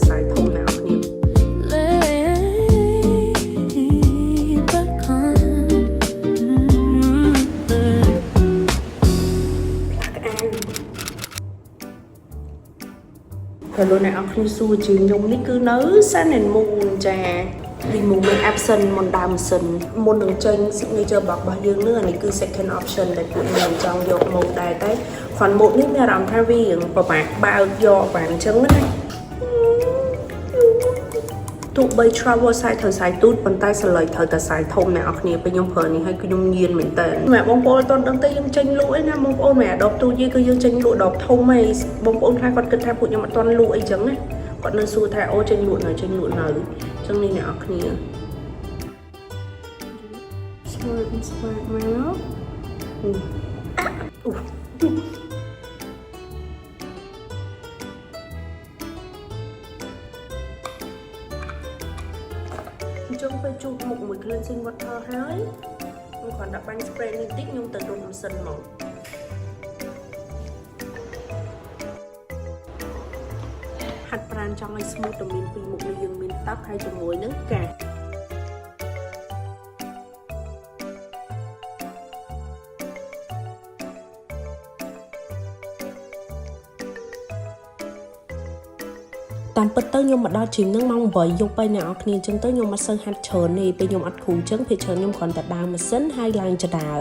สายធំណាស់នេះព្រោះលោកអ្នកអរគ្នាសួរជាខ្ញុំនេះគឺនៅ Sun and Moon ចា remove absent មុនដើមម៉ាស៊ីនមុននឹងចេញ signature box របស់យើងនេះអានេះគឺ second option ដែលពួកខ្ញុំចង់យកមកដែរតែគ្រាន់មកនេះមានអារម្មណ៍ថាវាពិបាកបើកយកបានអញ្ចឹងណាទោះបី travel size ត្រូវ size ទូចប៉ុន្តែសឡុយត្រូវតែ size ធំអ្នកនរគ្នាពេលខ្ញុំប្រើនេះហើយខ្ញុំញៀនមែនតើម៉ែបងប្អូនអត់ទាន់ដឹងទេយើងចេញលក់អីណាបងប្អូនម៉ែអាដបទូចគឺយើងចេញលក់ដបធំហីបងប្អូនខ្លះគាត់គិតថាពួកខ្ញុំអត់ទាន់លក់អីចឹងណាគាត់នៅសួរថាអូចេញលក់នៅចឹងនេះអ្នកនរគ្នាស្មើមកចង់ទៅជូតមុខមួយ cleansing water ហើយខ្ញុំគ្រាន់តែបាញ់ spray នេះតិចខ្ញុំទៅរត់ម៉ាស៊ីនមកហាត់ប្រាណចង់ឲ្យ smooth តែមានពីរមុខនេះយើងមានទឹកហើយជាមួយនឹងកាតាមពិតទៅខ្ញុំមកដល់ជីមនឹងម៉ោង 8 យប់ហើយអ្នកនរគ្នាអញ្ចឹងទៅខ្ញុំអត់សូវហាត់ច្រើនទេពេលខ្ញុំអត់គ្រូអញ្ចឹងពេលច្រើនខ្ញុំគ្រាន់តែដើរម៉ាស៊ីនហើយឡើងចដើ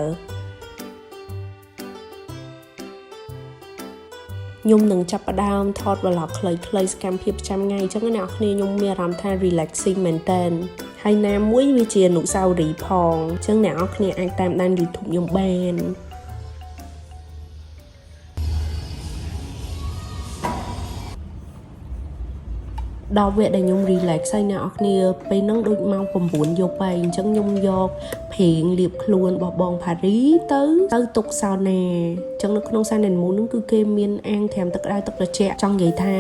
ខ្ញុំនឹងចាប់ផ្ដើមថត vlog ខ្លីៗសកម្មភាពប្រចាំថ្ងៃអញ្ចឹងអ្នកនរគ្នាខ្ញុំមានអារម្មណ៍ថា relaxing មែនតើហើយណាមួយវាជាអនុស្សាវរីយ៍ផងអញ្ចឹងអ្នកនរគ្នាអាចតាមដាន YouTube ខ្ញុំបានដល់វគ្គដែលខ្ញុំ relax ហើយអ្នកនរគ្នាពេលហ្នឹងដូចម៉ោង 9 យប់ហើយអញ្ចឹងខ្ញុំយកប្រេងលាបខ្លួនរបស់បងផារីទៅទុកសោណាអញ្ចឹងនៅក្នុង Sun and Moon ហ្នឹងគឺគេមានអាងត្រាំទឹកក្តៅទឹកត្រជាក់ចង់និយាយថា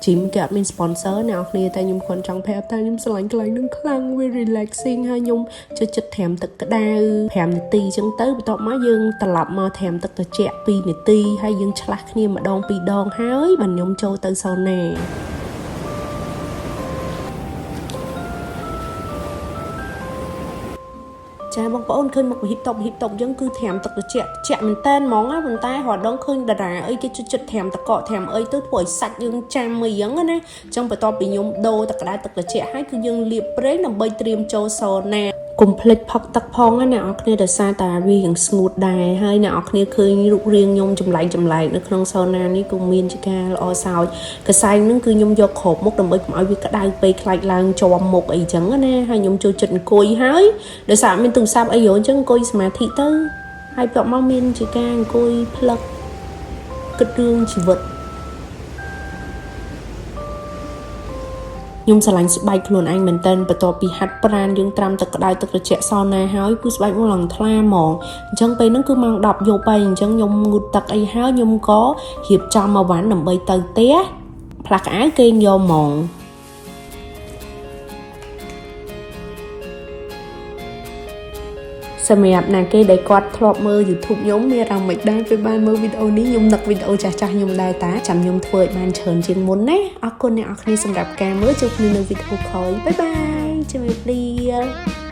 gym គេអត់មាន sponsor អ្នកនរគ្នាតែខ្ញុំគ្រាន់ចង់ប្រាប់ថាខ្ញុំស្រឡាញ់កន្លែងហ្នឹងខ្លាំងវា relaxing ហើយខ្ញុំចូលចិត្តត្រាំទឹកក្តៅ5នាទីអញ្ចឹងទៅបន្ទាប់មកយើងត្រឡប់មកត្រាំទឹកត្រជាក់2នាទីហើយយើងឆ្លាស់គ្នាម្ដង2ដងហើយបានខ្ញុំចូលទៅសោណាចាបងប្អូនឃើញមកហ៊ីបតុបអញ្ចឹងគឺត្រាំទឹកត្រជាក់មែនតើហ្មងណាប៉ុន្តែរហដងឃើញតារាអីគេចិត្តត្រាំតកកត្រាំអីទៅធ្វើឲ្យសាច់យើងចាំអីចឹងណាអញ្ចឹងបន្ទាប់ពីខ្ញុំដូរទឹកក្តៅទឹកត្រជាក់ហើយគឺយើងលាបប្រេងដើម្បីត្រៀមចូលសណាកុំភ្លេចផឹកទឹកផងណាអ្នកនរគ្នាដោយសារតែវាយ៉ាងស្ងួតដែរហើយអ្នកនរគ្នាឃើញរូបរាងខ្ញុំចម្លែកនៅក្នុងសណានេះក៏មានជាការល្អសោចកសែងហ្នឹងគឺខ្ញុំយកគ្របមុខដើម្បីកុំឲ្យវាក្តៅពេកខ្លាចឡើងជាប់មុខអីចឹងណាហើយខ្ញុំចូលចិត្តអង្គុយហើយដោយសារមានទូរស័ព្ទអីយអញ្ចឹងអង្គុយសមាធិទៅហើយបន្ទាប់មកមានជាការអង្គុយផ្លឹកគិតរឿងជីវិតខ្ញុំស្រឡាញ់ស្បែកខ្លួនឯងមែនតើបន្ទាប់ពីហាត់ប្រាណយើងត្រាំទឹកក្តៅទឹកត្រជាក់សោណាហើយគឺស្បែកមកឡើងថ្លាហ្មងអញ្ចឹងពេលហ្នឹងគឺម៉ោង 10 យប់ហើយអញ្ចឹងខ្ញុំងូតទឹកអីហើយខ្ញុំក៏រៀបចំមកវ៉ាន់ដើម្បីទៅផ្ទះផ្លាស់កៅអៅគេងយកហ្មងសម្រាប់ណាគេដែលគាត់ធ្លាប់មើល YouTube ខ្ញុំមានអារម្មណ៍មិនដែរពេលបានមើលវីដេអូនេះខ្ញុំនឹកវីដេអូចាស់ៗខ្ញុំដែរតាចាំខ្ញុំធ្វើឲ្យបានច្រើនជាងមុនណាអរគុណអ្នកនរគ្នាសម្រាប់ការមើលជួបគ្នានៅវីដេអូក្រោយបាយបាយជម្រាបលា